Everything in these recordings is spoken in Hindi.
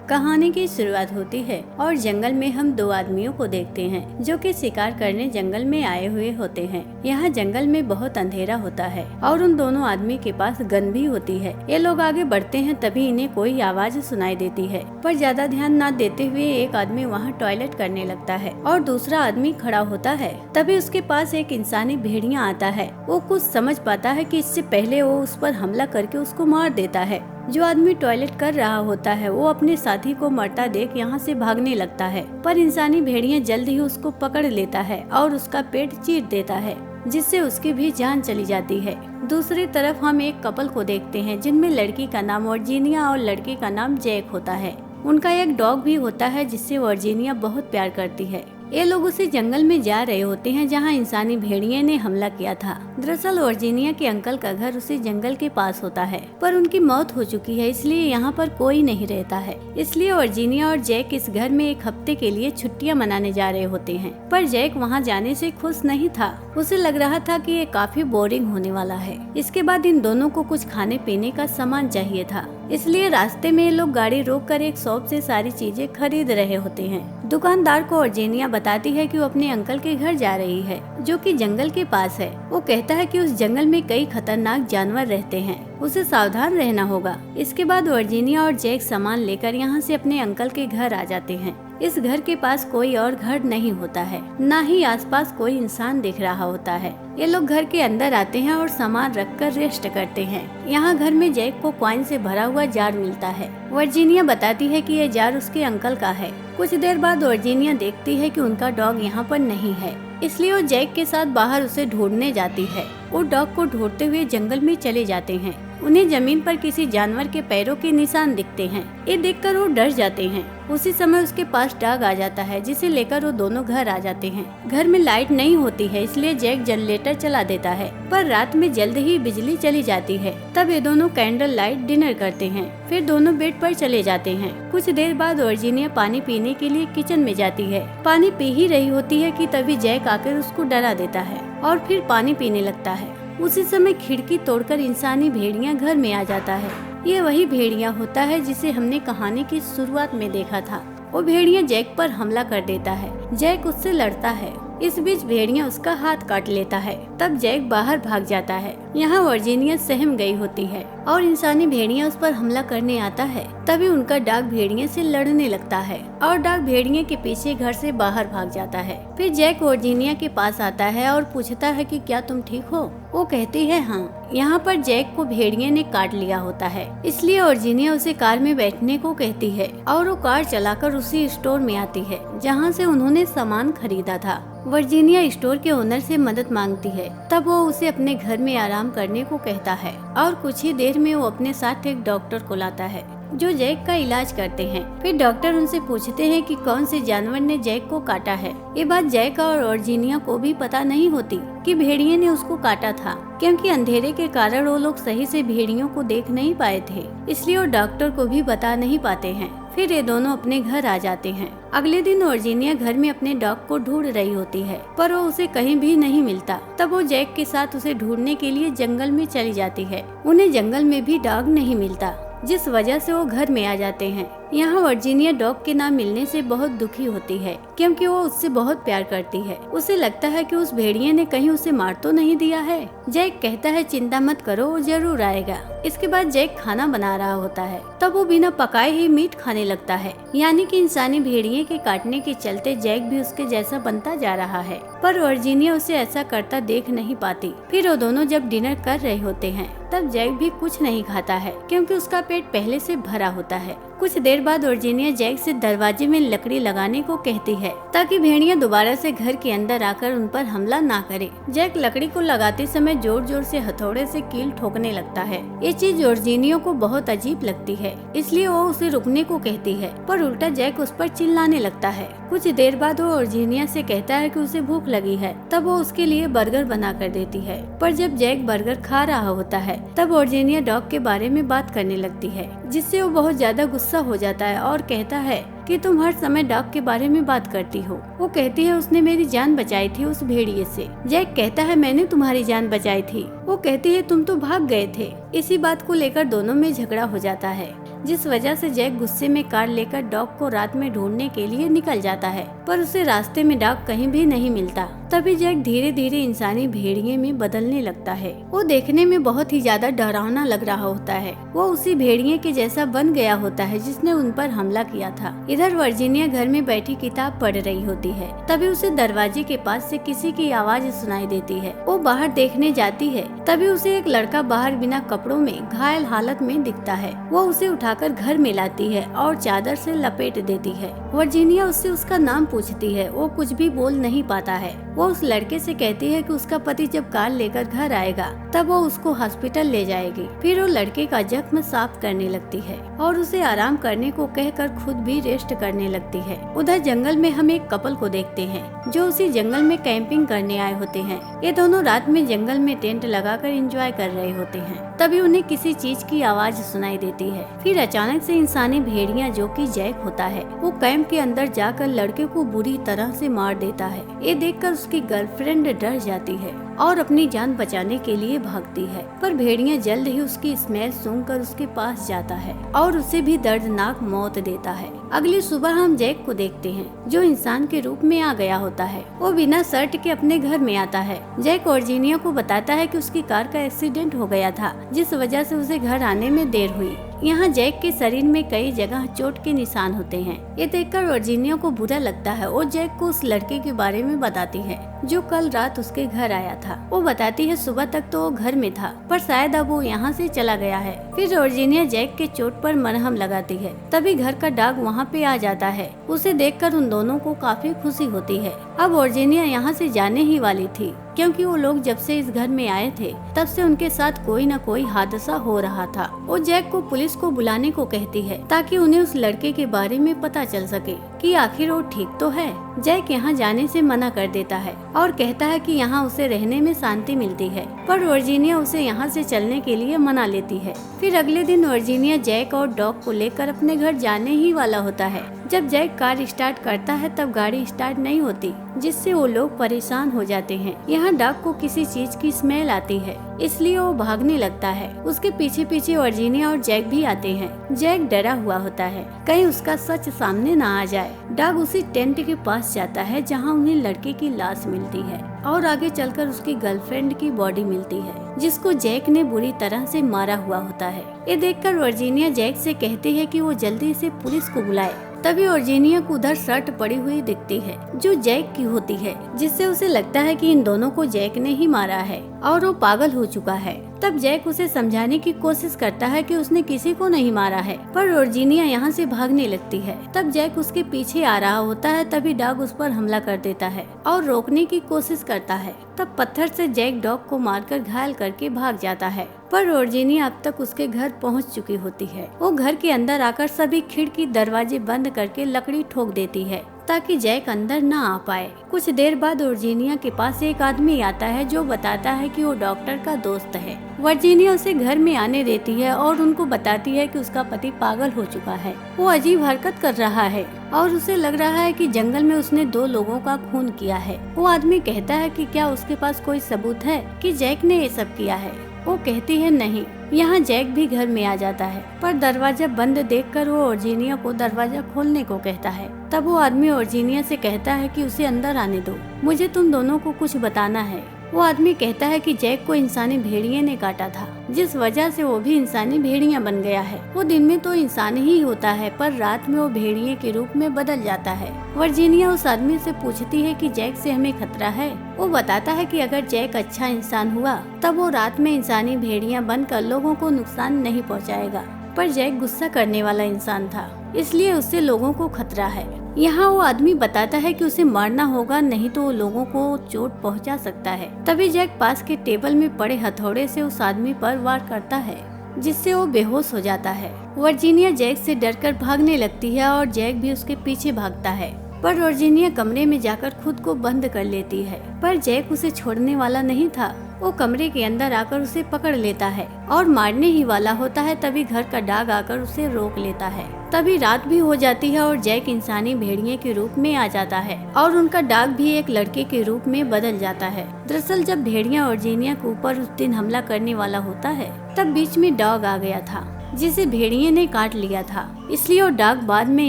कहानी की शुरुआत होती है और जंगल में हम दो आदमियों को देखते हैं जो कि शिकार करने जंगल में आए हुए होते हैं। यहाँ जंगल में बहुत अंधेरा होता है और उन दोनों आदमी के पास गन भी होती है। ये लोग आगे बढ़ते हैं तभी इन्हें कोई आवाज सुनाई देती है, पर ज्यादा ध्यान न देते हुए एक आदमी वहाँ टॉयलेट करने लगता है और दूसरा आदमी खड़ा होता है। तभी उसके पास एक इंसानी भेड़िया आता है। वो कुछ समझ पाता है कि इससे पहले वो उस पर हमला करके उसको मार देता है। जो आदमी टॉयलेट कर रहा होता है वो अपने साथी को मरता देख यहाँ से भागने लगता है, पर इंसानी भेड़िया जल्द ही उसको पकड़ लेता है और उसका पेट चीर देता है, जिससे उसकी भी जान चली जाती है। दूसरी तरफ हम एक कपल को देखते हैं जिनमें लड़की का नाम वर्जीनिया और लड़के का नाम जैक होता है। उनका एक डॉग भी होता है जिससे वर्जीनिया बहुत प्यार करती है। ये लोग उसी जंगल में जा रहे होते हैं जहाँ इंसानी भेड़िए ने हमला किया था। दरअसल वर्जीनिया के अंकल का घर उसी जंगल के पास होता है, पर उनकी मौत हो चुकी है, इसलिए यहाँ पर कोई नहीं रहता है। इसलिए वर्जीनिया और जैक इस घर में एक हफ्ते के लिए छुट्टियाँ मनाने जा रहे होते हैं, पर जैक वहाँ जाने से खुश नहीं था। उसे लग रहा था कि ये काफी बोरिंग होने वाला है। इसके बाद इन दोनों को कुछ खाने पीने का सामान चाहिए था, इसलिए रास्ते में ये लोग गाड़ी रोककर एक शॉप से सारी चीजें खरीद रहे होते हैं। दुकानदार को वर्जीनिया बताती है कि वो अपने अंकल के घर जा रही है जो कि जंगल के पास है। वो कहता है कि उस जंगल में कई खतरनाक जानवर रहते हैं, उसे सावधान रहना होगा। इसके बाद वर्जीनिया और जैक सामान लेकर यहाँ से अपने अंकल के घर आ जाते हैं। इस घर के पास कोई और घर नहीं होता है, न ही आसपास कोई इंसान दिख रहा होता है। ये लोग घर के अंदर आते हैं और सामान रखकर रेस्ट करते हैं। यहाँ घर में जैक को कॉइन से भरा हुआ जार मिलता है। वर्जीनिया बताती है कि यह जार उसके अंकल का है। कुछ देर बाद वर्जीनिया देखती है कि उनका डॉग यहाँ पर नहीं है, इसलिए वो जैक के साथ बाहर उसे ढूंढने जाती है। वो डॉग को ढूंढते हुए जंगल में चले जाते हैं। उन्हें जमीन पर किसी जानवर के पैरों के निशान दिखते हैं। ये देखकर वो डर जाते हैं। उसी समय उसके पास डॉग आ जाता है, जिसे लेकर वो दोनों घर आ जाते हैं। घर में लाइट नहीं होती है, इसलिए जैक जनरेटर चला देता है, पर रात में जल्द ही बिजली चली जाती है। तब ये दोनों कैंडल लाइट डिनर करते हैं, फिर दोनों बेड पर चले जाते हैं। कुछ देर बाद वर्जीनिया पानी पीने के लिए किचन में जाती है। पानी पी ही रही होती है कि तभी जैक आकर उसको डरा देता है और फिर पानी पीने लगता है। उसी समय खिड़की तोड़कर इंसानी भेड़िया घर में आ जाता है। ये वही भेड़िया होता है जिसे हमने कहानी की शुरुआत में देखा था। वो भेड़िया जैक पर हमला कर देता है। जैक उससे लड़ता है। इस बीच भेड़िया उसका हाथ काट लेता है। तब जैक बाहर भाग जाता है। यहाँ वर्जीनिया सहम गई होती है और इंसानी भेड़िया उस पर हमला करने आता है। तभी उनका डॉग भेड़िया से लड़ने लगता है और डॉग भेड़िया के पीछे घर से बाहर भाग जाता है। फिर जैक वर्जीनिया के पास आता है और पूछता है कि क्या तुम ठीक हो? वो कहती है हाँ। यहाँ पर जैक को भेड़िया ने काट लिया होता है, इसलिए वर्जीनिया उसे कार में बैठने को कहती है और वो कार चलाकर उसी स्टोर में आती है जहाँ से उन्होंने सामान खरीदा था। वर्जीनिया स्टोर के ओनर से मदद मांगती है। तब वो उसे अपने घर में आराम करने को कहता है और कुछ ही देर में वो अपने साथ एक डॉक्टर को लाता है जो जैक का इलाज करते हैं। फिर डॉक्टर उनसे पूछते हैं कि कौन से जानवर ने जैक को काटा है। ये बात जैक और वर्जीनिया को भी पता नहीं होती कि भेड़िए ने उसको काटा था, क्योंकि अंधेरे के कारण वो लोग सही से भेड़ियों को देख नहीं पाए थे, इसलिए वो डॉक्टर को भी बता नहीं पाते हैं। फिर ये दोनों अपने घर आ जाते हैं। अगले दिन वर्जीनिया घर में अपने डॉग को ढूंढ रही होती है, पर वो उसे कहीं भी नहीं मिलता। तब वो जैक के साथ उसे ढूंढने के लिए जंगल में चली जाती है। उन्हें जंगल में भी डॉग नहीं मिलता, जिस वजह से वो घर में आ जाते हैं। यहाँ वर्जीनिया डॉग के ना मिलने से बहुत दुखी होती है, क्योंकि वो उससे बहुत प्यार करती है। उसे लगता है कि उस भेड़िए ने कहीं उसे मार तो नहीं दिया है। जैक कहता है चिंता मत करो, वो जरूर आएगा। इसके बाद जैक खाना बना रहा होता है। तब वो बिना पकाए ही मीट खाने लगता है, यानी कि इंसानी भेड़िए के काटने के चलते जैक भी उसके जैसा बनता जा रहा है, पर वर्जीनिया उसे ऐसा करता देख नहीं पाती। फिर वो दोनों जब डिनर कर रहे होते हैं तब जैक भी कुछ नहीं खाता है, क्योंकि उसका पेट पहले से भरा होता है। कुछ देर बाद वर्जीनिया जैक से दरवाजे में लकड़ी लगाने को कहती है ताकि भेड़िया दोबारा से घर के अंदर आकर उन पर हमला ना करे। जैक लकड़ी को लगाते समय जोर जोर से हथौड़े से कील ठोकने लगता है। ये चीज वर्जीनिया को बहुत अजीब लगती है, इसलिए वो उसे रुकने को कहती है, पर उल्टा जैक उस पर चिल्लाने लगता है। कुछ देर बाद वो वर्जीनिया से कहता है कि उसे भूख लगी है। तब वो उसके लिए बर्गर बना कर देती है, पर जब जैक बर्गर खा रहा होता है तब वर्जीनिया डॉग के बारे में बात करने लगती है, जिससे वो बहुत ज्यादा गुस्सा हो जाता है और कहता है कि तुम हर समय डॉग के बारे में बात करती हो। वो कहती है उसने मेरी जान बचाई थी उस भेड़िए से। जैक कहता है मैंने तुम्हारी जान बचाई थी। वो कहती है तुम तो भाग गए थे। इसी बात को लेकर दोनों में झगड़ा हो जाता है। जिस वजह से जैक गुस्से में कार लेकर डॉग को रात में ढूंढने के लिए निकल जाता है, पर उसे रास्ते में डॉग कहीं भी नहीं मिलता। तभी जैक धीरे धीरे इंसानी भेड़िए में बदलने लगता है। वो देखने में बहुत ही ज्यादा डरावना लग रहा होता है। वो उसी भेड़िए के जैसा बन गया होता है जिसने उन पर हमला किया था। इधर वर्जीनिया घर में बैठी किताब पढ़ रही होती है। तभी उसे दरवाजे के पास से किसी की आवाज सुनाई देती है। वो बाहर देखने जाती है। तभी उसे एक लड़का बाहर बिना कपड़ों में घायल हालत में दिखता है। वो उसे उठाकर घर में लाती है और चादर से लपेट देती है। वर्जीनिया उससे उसका नाम पूछती है। वो कुछ भी बोल नहीं पाता है। वो उस लड़के से कहती है कि उसका पति जब कार लेकर घर आएगा तब वो उसको हॉस्पिटल ले जाएगी। फिर वो लड़के का जख्म साफ करने लगती है और उसे आराम करने को कहकर खुद भी रेस्ट करने लगती है। उधर जंगल में हम एक कपल को देखते हैं जो उसी जंगल में कैंपिंग करने आए होते हैं। ये दोनों रात में जंगल में टेंट लगाकर एंजॉय कर रहे होते हैं। तभी उन्हें किसी चीज की आवाज सुनाई देती है। फिर अचानक से इंसानी भेड़िया जो कि जैक होता है वो कैंप के अंदर जाकर लड़के को बुरी तरह से मार देता है। ये देखकर उसकी गर्लफ्रेंड डर जाती है और अपनी जान बचाने के लिए भागती है, पर भेड़िया जल्द ही उसकी स्मेल सूंघकर उसके पास जाता है और उसे भी दर्दनाक मौत देता है। अगली सुबह हम जैक को देखते हैं जो इंसान के रूप में आ गया होता है। वो बिना शर्ट के अपने घर में आता है। जैक वर्जीनिया को बताता है कि उसकी कार का एक्सीडेंट हो गया था जिस वजह से उसे घर आने में देर हुई। यहाँ जैक के शरीर में कई जगह चोट के निशान होते हैं। ये देखकर वर्जीनिया को बुरा लगता है। वो जैक को उस लड़के के बारे में बताती है जो कल रात उसके घर आया था। वो बताती है सुबह तक तो वो घर में था पर शायद अब वो यहाँ से चला गया है। फिर वर्जीनिया जैक के चोट पर मरहम लगाती है। तभी घर का डॉग वहाँ पे आ जाता है। उसे देखकर उन दोनों को काफी खुशी होती है। अब वर्जीनिया यहाँ से जाने ही वाली थी क्योंकि वो लोग जब से इस घर में आए थे तब से उनके साथ कोई न कोई हादसा हो रहा था। वो जैक को पुलिस को बुलाने को कहती है ताकि उन्हें उस लड़के के बारे में पता चल सके कि आखिर वो ठीक तो है। जैक यहाँ जाने से मना कर देता है और कहता है कि यहाँ उसे रहने में शांति मिलती है, पर वर्जीनिया उसे यहाँ से चलने के लिए मना लेती है। फिर अगले दिन वर्जीनिया जैक और डॉग को लेकर अपने घर जाने ही वाला होता है। जब जैक कार स्टार्ट करता है तब गाड़ी स्टार्ट नहीं होती जिससे वो लोग परेशान हो जाते हैं। यहाँ डॉग को किसी चीज की स्मेल आती है इसलिए वो भागने लगता है। उसके पीछे पीछे वर्जीनिया और जैक भी आते हैं। जैक डरा हुआ होता है कहीं उसका सच सामने ना आ जाए। डॉग उसी टेंट के पास जाता है जहाँ उन्हें लड़के की लाश मिलती है और आगे चलकर उसकी गर्लफ्रेंड की बॉडी मिलती है जिसको जैक ने बुरी तरह से मारा हुआ होता है। ये देखकर वर्जीनिया जैक से कहती है कि वो जल्दी से पुलिस को बुलाए। तभी वर्जीनिया को उधर शर्ट पड़ी हुई दिखती है जो जैक की होती है जिससे उसे लगता है कि इन दोनों को जैक ने ही मारा है और वो पागल हो चुका है। तब जैक उसे समझाने की कोशिश करता है कि उसने किसी को नहीं मारा है, पर वर्जीनिया यहाँ से भागने लगती है। तब जैक उसके पीछे आ रहा होता है तभी डॉग उस पर हमला कर देता है और रोकने की कोशिश करता है। तब पत्थर से जैक डॉग को मारकर घायल करके भाग जाता है, पर वर्जीनिया अब तक उसके घर पहुंच चुकी होती है। वो घर के अंदर आकर सभी खिड़की दरवाजे बंद करके लकड़ी ठोक देती है ताकि जैक अंदर न आ पाए। कुछ देर बाद वर्जीनिया के पास एक आदमी आता है जो बताता है कि वो डॉक्टर का दोस्त है। वर्जीनिया उसे घर में आने देती है और उनको बताती है कि उसका पति पागल हो चुका है। वो अजीब हरकत कर रहा है और उसे लग रहा है कि जंगल में उसने 2 लोगों का खून किया है। वो आदमी कहता है कि क्या उसके पास कोई सबूत है कि जैक ने ये सब किया है। वो कहती है नहीं। यहाँ जैक भी घर में आ जाता है, पर दरवाजा बंद देखकर वो वर्जीनिया को दरवाजा खोलने को कहता है। तब वो आदमी वर्जीनिया से कहता है कि उसे अंदर आने दो, मुझे तुम दोनों को कुछ बताना है। वो आदमी कहता है कि जैक को इंसानी भेड़िए ने काटा था जिस वजह से वो भी इंसानी भेड़िया बन गया है। वो दिन में तो इंसान ही होता है पर रात में वो भेड़िए के रूप में बदल जाता है। वर्जीनिया उस आदमी से पूछती है कि जैक से हमें खतरा है। वो बताता है कि अगर जैक अच्छा इंसान हुआ तब वो रात में इंसानी भेड़िया बनकर लोगों को नुकसान नहीं पहुँचाएगा, पर जैक गुस्सा करने वाला इंसान था इसलिए उससे लोगों को खतरा है। यहाँ वो आदमी बताता है कि उसे मारना होगा नहीं तो वो लोगों को चोट पहुँचा सकता है। तभी जैक पास के टेबल में पड़े हथौड़े से उस आदमी पर वार करता है जिससे वो बेहोश हो जाता है। वर्जीनिया जैक से डरकर भागने लगती है और जैक भी उसके पीछे भागता है, पर वर्जीनिया कमरे में जाकर खुद को बंद कर लेती है। पर जैक उसे छोड़ने वाला नहीं था। वो कमरे के अंदर आकर उसे पकड़ लेता है और मारने ही वाला होता है। तभी घर का डॉग आकर उसे रोक लेता है। तभी रात भी हो जाती है और जैक इंसानी भेड़िए के रूप में आ जाता है और उनका डॉग भी एक लड़के के रूप में बदल जाता है। दरअसल जब भेड़िया वर्जीनिया के ऊपर उस दिन हमला करने वाला होता है तब बीच में डॉग आ गया था। जिसे भेड़िए ने काट लिया था। इसलिए वो डॉग बाद में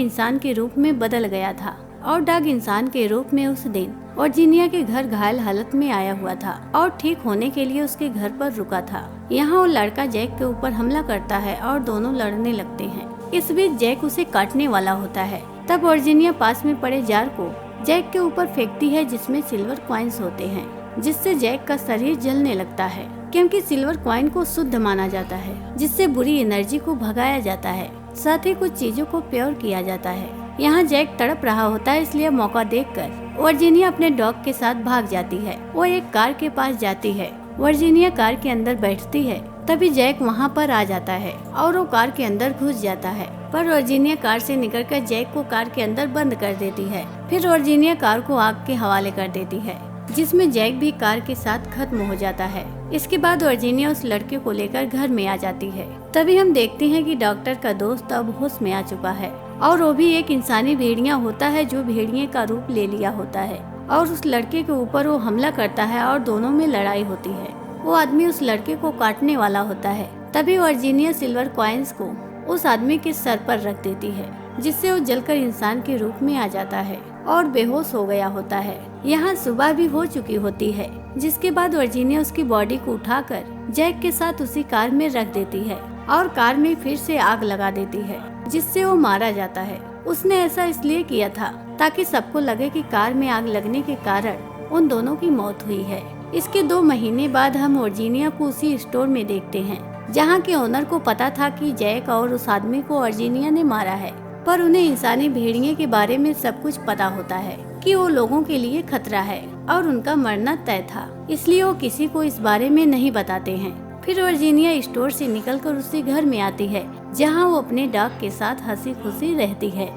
इंसान के रूप में बदल गया था और डॉग इंसान के रूप में उस दिन वर्जीनिया के घर घायल हालत में आया हुआ था और ठीक होने के लिए उसके घर पर रुका था। यहाँ वो लड़का जैक के ऊपर हमला करता है और दोनों लड़ने लगते हैं। इस बीच जैक उसे काटने वाला होता है। तब वर्जीनिया पास में पड़े जार को जैक के ऊपर फेंकती है जिसमें सिल्वर कॉइन्स होते हैं, जिससे जैक का शरीर जलने लगता है क्योंकि सिल्वर कॉइन को शुद्ध माना जाता है, जिससे बुरी एनर्जी को भगाया जाता है। साथ ही कुछ चीजों को प्योर किया जाता है। यहाँ जैक तड़प रहा होता है, इसलिए मौका देखकर वर्जीनिया अपने डॉग के साथ भाग जाती है। वो एक कार के पास जाती है। वर्जीनिया कार के अंदर बैठती है। तभी जैक वहाँ पर आ जाता है और वो कार के अंदर घुस जाता है, पर वर्जीनिया कार से निकलकर जैक को कार के अंदर बंद कर देती है। फिर वर्जीनिया कार को आग के हवाले कर देती है, जिसमें जैक भी कार के साथ खत्म हो जाता है। इसके बाद वर्जीनिया उस लड़के को लेकर घर में आ जाती है। तभी हम देखते हैं कि डॉक्टर का दोस्त अब होश में आ चुका है और वो भी एक इंसानी भेड़िया होता है जो भेड़िए का रूप ले लिया होता है और उस लड़के के ऊपर वो हमला करता है और दोनों में लड़ाई होती है। वो आदमी उस लड़के को काटने वाला होता है। तभी वर्जीनिया सिल्वर कॉइन्स को उस आदमी के सर पर रख देती है, जिससे वो जलकर इंसान के रूप में आ जाता है और बेहोश हो गया होता है। यहाँ सुबह भी हो चुकी होती है, जिसके बाद वर्जीनिया उसकी बॉडी को उठाकर जैक के साथ उसी कार में रख देती है और कार में फिर से आग लगा देती है, जिससे वो मारा जाता है। उसने ऐसा इसलिए किया था ताकि सबको लगे कि कार में आग लगने के कारण उन दोनों की मौत हुई है। इसके 2 महीने बाद हम वर्जीनिया को उसी स्टोर में देखते हैं जहाँ के ओनर को पता था कि जैक और उस आदमी को वर्जीनिया ने मारा है, पर उन्हें इंसानी भेड़िए के बारे में सब कुछ पता होता है कि वो लोगों के लिए खतरा है और उनका मरना तय था, इसलिए वो किसी को इस बारे में नहीं बताते हैं। फिर वर्जीनिया स्टोर से निकलकर उसी घर में आती है जहाँ वो अपने डॉग के साथ हंसी खुशी रहती है।